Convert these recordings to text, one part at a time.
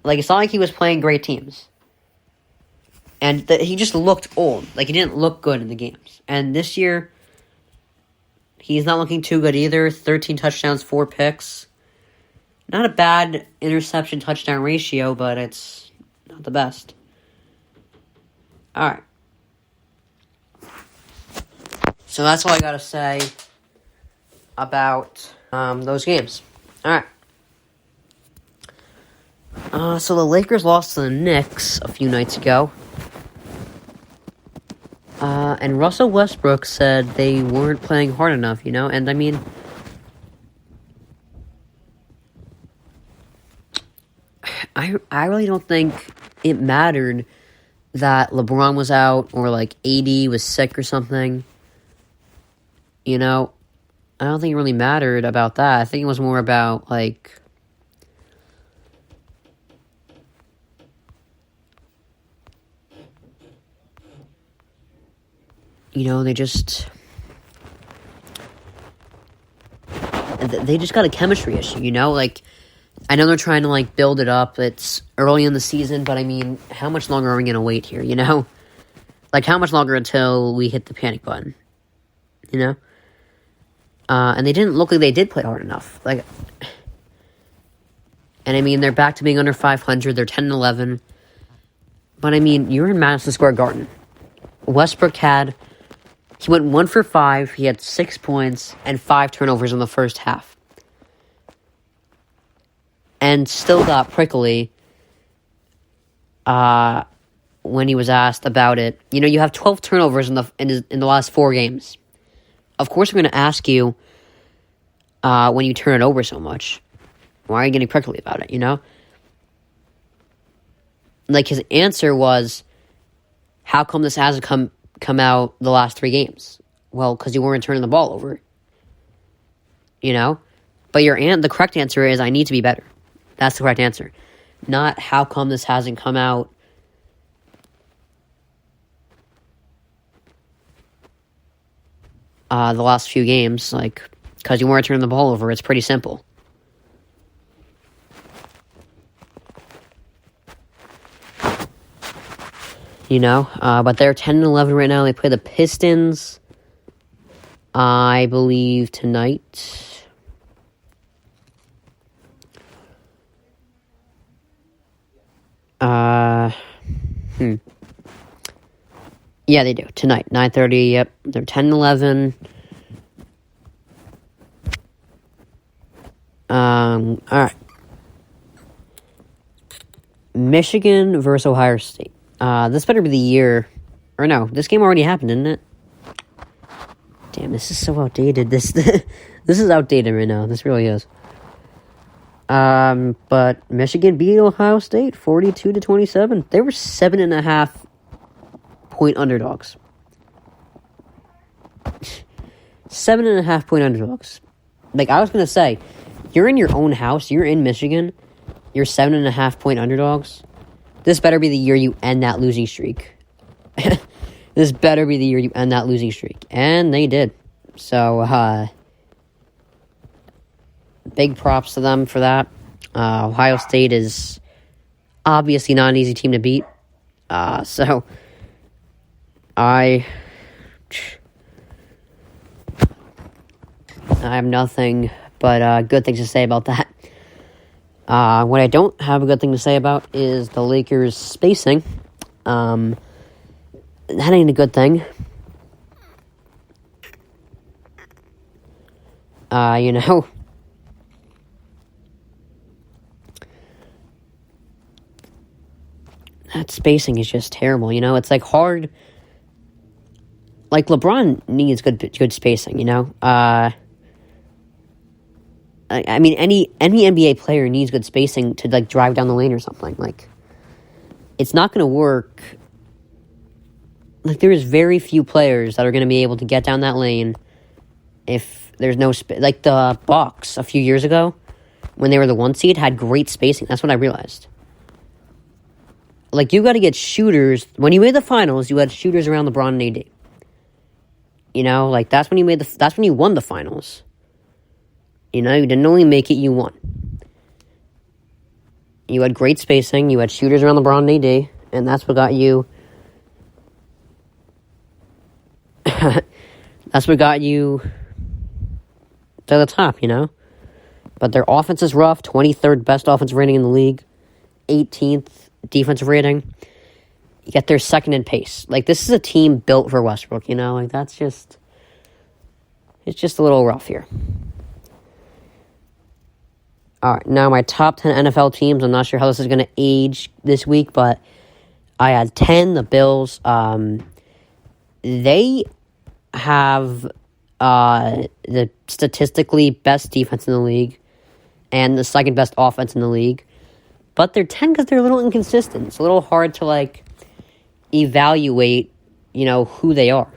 Like, it's not like he was playing great teams. And he just looked old. Like, he didn't look good in the games. And this year, he's not looking too good either. 13 touchdowns, 4 picks. Not a bad interception-touchdown ratio, but it's not the best. All right. So that's all I got to say about those games. All right. So the Lakers lost to the Knicks a few nights ago. And Russell Westbrook said they weren't playing hard enough, you know? And, I mean, I really don't think it mattered that LeBron was out or, like, AD was sick or something. You know? I don't think it really mattered about that. I think it was more about, like, you know, they just got a chemistry issue, you know? Like, I know they're trying to, like, build it up. It's early in the season, but, I mean, how much longer are we going to wait here, you know? Like, how much longer until we hit the panic button, you know? And they didn't look like they did play hard enough. Like, and, I mean, they're back to being under 500. They're 10-11. But, I mean, you're in Madison Square Garden. Westbrook he went 1 for 5. He had 6 points and 5 turnovers in the first half. And still got prickly when he was asked about it. You know, you have 12 turnovers in the last 4 games. Of course, we're going to ask you when you turn it over so much. Why are you getting prickly about it, you know? Like, his answer was, how come this hasn't come out the last 3 games? Well, because you weren't turning the ball over. You know? But the correct answer is, I need to be better. That's the correct answer. Not, how come this hasn't come out the last few games. Like, because you weren't turning the ball over. It's pretty simple. You know, but they're 10-11 right now. They play the Pistons, I believe, tonight. Yeah, they do. Tonight, 9:30, yep. They're 10-11. All right. Michigan versus Ohio State. This better be the year. Or no, this game already happened, didn't it? Damn, this is so outdated. This is outdated right now. This really is. But Michigan beat Ohio State 42-27. They were 7.5 point underdogs. 7.5 point underdogs. Like, I was gonna say, you're in your own house, you're in Michigan, you're 7.5 point underdogs. This better be the year you end that losing streak. This better be the year you end that losing streak. And they did. So, big props to them for that. Ohio State is obviously not an easy team to beat. So, I have nothing but good things to say about that. What I don't have a good thing to say about is the Lakers' spacing. That ain't a good thing. You know, that spacing is just terrible. You know, it's like hard. Like, LeBron needs good spacing. You know, I mean, any NBA player needs good spacing to, like, drive down the lane or something. Like, it's not going to work. Like, there's very few players that are going to be able to get down that lane if there's no like, the Bucks a few years ago, when they were the 1 seed, had great spacing. That's what I realized. Like, you got to get shooters. When you made the finals, you had shooters around LeBron and AD. You know, like, that's when you won the finals. You know, you didn't only make it, you won. You had great spacing. You had shooters around LeBron and AD, and that's what got you. That's what got you to the top, But their offense is rough. 23rd best offensive rating in the league, 18th defensive rating. Yet they're second in pace. This is a team built for Westbrook. That's just. It's just a little rough here. All right, now my top 10 NFL teams. I'm not sure how this is going to age this week, but I had 10, the Bills. They have the statistically best defense in the league and the second best offense in the league. But they're 10 because they're a little inconsistent. It's a little hard to, evaluate, who they are.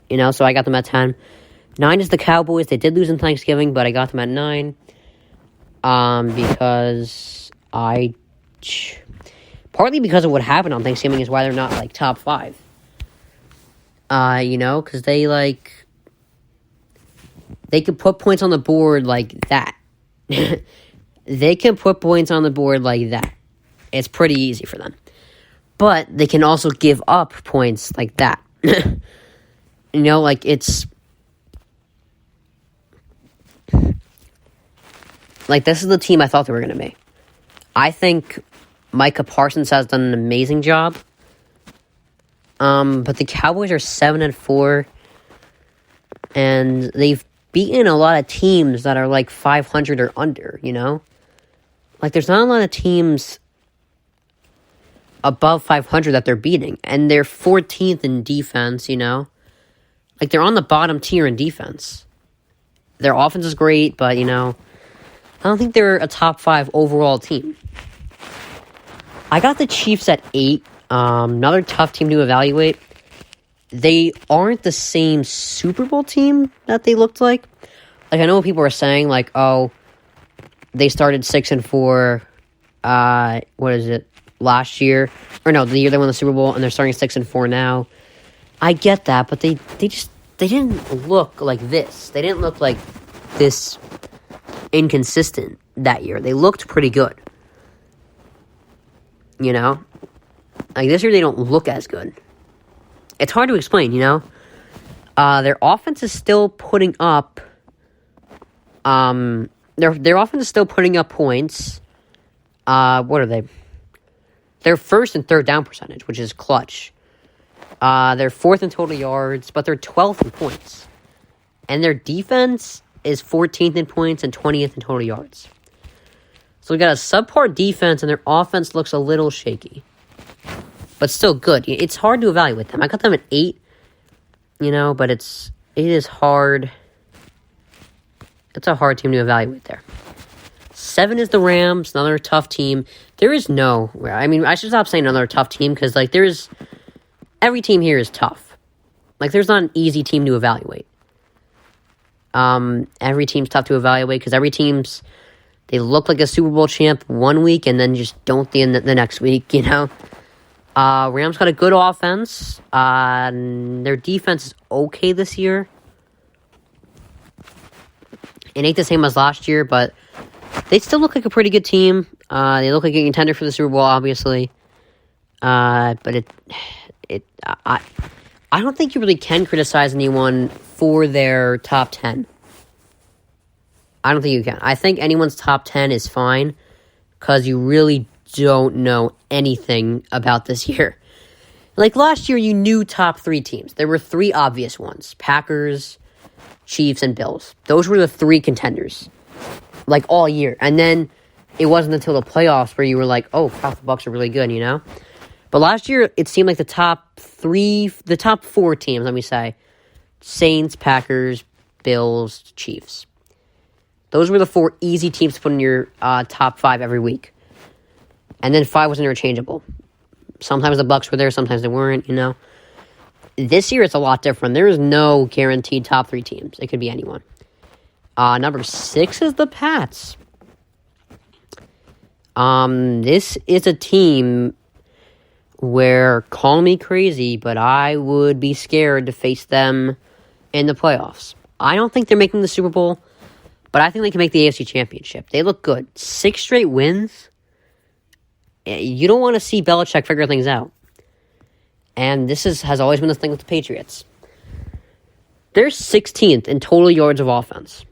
So I got them at 10. 9 is the Cowboys. They did lose in Thanksgiving, but I got them at 9. Because partly because of what happened on Thanksgiving is why they're not, top 5. Because they can put points on the board like that. They can put points on the board like that. It's pretty easy for them. But they can also give up points like that. It's. This is the team I thought they were going to be. I think Micah Parsons has done an amazing job. But the Cowboys are 7-4. And they've beaten a lot of teams that are 500 or under, there's not a lot of teams above 500 that they're beating. And they're 14th in defense, they're on the bottom tier in defense. Their offense is great, but, I don't think they're a top 5 overall team. I got the Chiefs at 8. Another tough team to evaluate. They aren't the same Super Bowl team that they looked like. I know what people are saying, they started 6-4, last year. Or no, the year they won the Super Bowl, and they're starting 6-4 now. I get that, but they didn't look like this. They didn't look like this inconsistent that year. They looked pretty good. This year they don't look as good. It's hard to explain, Their offense is still putting up their offense is still putting up points. What are they? They're first and third down percentage, which is clutch. They're fourth in total yards, but they're 12th in points. And their defense is 14th in points and 20th in total yards. So we got a subpar defense, and their offense looks a little shaky. But still good. It's hard to evaluate them. I got them at 8, but it is hard. It's a hard team to evaluate there. 7 is the Rams, another tough team. There is I should stop saying another tough team, because, every team here is tough. There's not an easy team to evaluate. Every team's tough to evaluate, because every team's, they look like a Super Bowl champ one week, and then just don't the next week, Rams got a good offense. Their defense is okay this year. It ain't the same as last year, but they still look like a pretty good team. They look like a contender for the Super Bowl, obviously. But I don't think you really can criticize anyone for their top 10. I don't think you can. I think anyone's top 10 is fine, because you really don't know anything about this year. Last year, you knew top 3 teams. There were 3 obvious ones: Packers, Chiefs, and Bills. Those were the 3 contenders, all year. And then it wasn't until the playoffs where you were like, oh, wow, the Bucs are really good, But last year, it seemed like the top 4 teams, let me say, Saints, Packers, Bills, Chiefs. Those were the 4 easy teams to put in your top 5 every week. And then 5 was interchangeable. Sometimes the Bucs were there, sometimes they weren't, This year, it's a lot different. There is no guaranteed top 3 teams. It could be anyone. Number 6 is the Pats. This is a team where, call me crazy, but I would be scared to face them in the playoffs. I don't think they're making the Super Bowl, but I think they can make the AFC Championship. They look good. 6 straight wins. You don't want to see Belichick figure things out. And this has always been the thing with the Patriots. They're 16th in total yards of offense.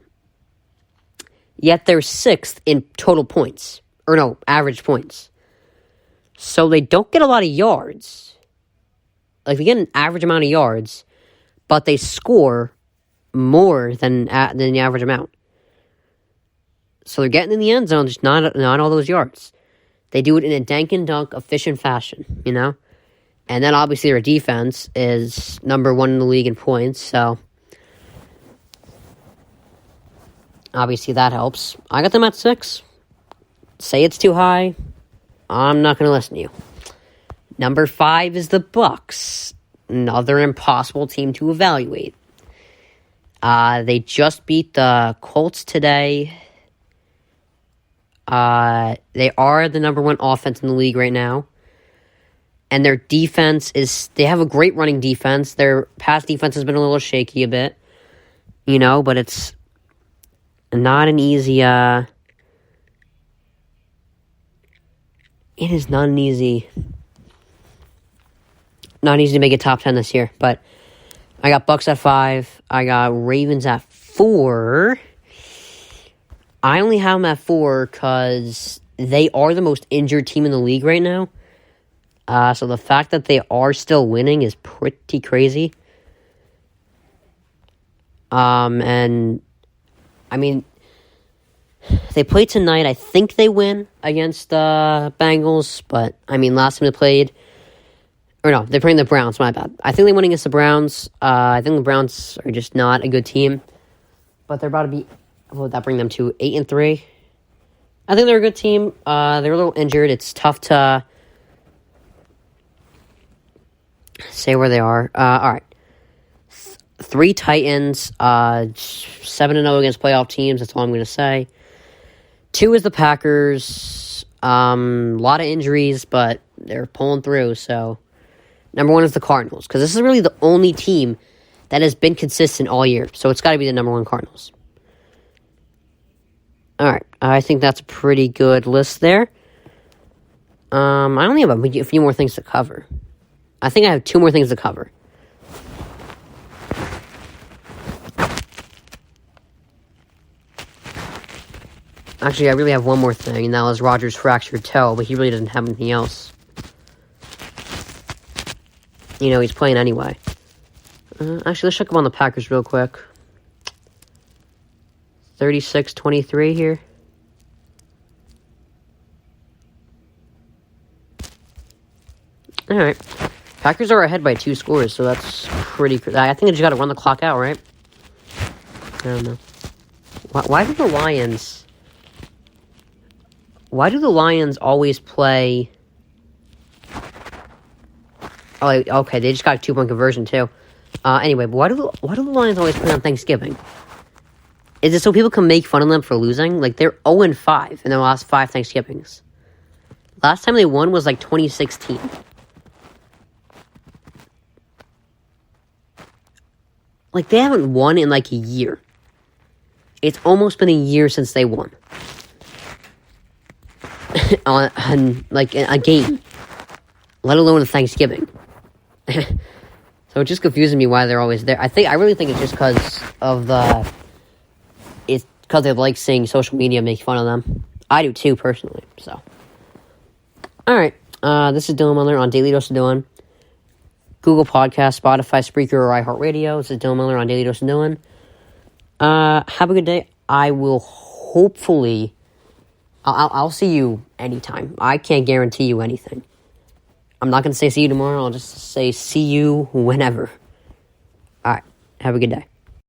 Yet they're 6th in total points. Or no, average points. So they don't get a lot of yards. Like, they get an average amount of yards, but they score more than the average amount. So they're getting in the end zone, just not all those yards. They do it in a dank and dunk, efficient fashion, you know? And then, obviously, their defense is number 1 in the league in points, so obviously that helps. I got them at 6. Say it's too high, I'm not going to listen to you. Number 5 is the Bucs. Another impossible team to evaluate. They just beat the Colts today. They are the number 1 offense in the league right now. And their defense they have a great running defense. Their pass defense has been a little shaky a bit. You know, but it's not an easy, it is not easy to make a top 10 this year. But I got Bucs at 5. I got Ravens at 4. I only have them at 4 because they are the most injured team in the league right now. So the fact that they are still winning is pretty crazy. And, I mean, they play tonight. I think they win against the Bengals. But, I mean, last time they played, or no, they're playing the Browns, my bad. I think they win against the Browns. I think the Browns are just not a good team. But they're about to be, what would that bring them to, 8-3? I think they're a good team. They're a little injured. It's tough to say where they are. All right. 3 Titans, 7-0 against playoff teams. That's all I'm going to say. 2 is the Packers. A lot of injuries, but they're pulling through. So, number 1 is the Cardinals. Because this is really the only team that has been consistent all year. So, it's got to be the number 1 Cardinals. All right. I think that's a pretty good list there. I only have a few more things to cover. I think I have 2 more things to cover. Actually, I really have one more thing, and that was Rodgers' fractured toe, but he really doesn't have anything else. You know, he's playing anyway. Actually, let's check up on the Packers real quick. 36-23 here. All right. Packers are ahead by 2 scores, so that's pretty... I think they just got to run the clock out, right? I don't know. Why do the Lions... Why do the Lions always play... Oh, okay, they just got a 2-point conversion, too. Anyway, but why do the Lions always play on Thanksgiving? Is it so people can make fun of them for losing? Like, they're 0-5 in their last 5 Thanksgivings. Last time they won was, like, 2016. Like, they haven't won in, like, a year. It's almost been a year since they won. on, like, a game. Let alone a Thanksgiving. So it just confuses me why they're always there. I really think it's just because of the... It's because they like seeing social media make fun of them. I do, too, personally, so... Alright, this is Dylan Miller on Daily Dose of Dylan. Google Podcast, Spotify, Spreaker, or iHeartRadio. This is Dylan Miller on Daily Dose of Dylan. Have a good day. I will hopefully... I'll see you anytime. I can't guarantee you anything. I'm not going to say see you tomorrow. I'll just say see you whenever. Alright, have a good day.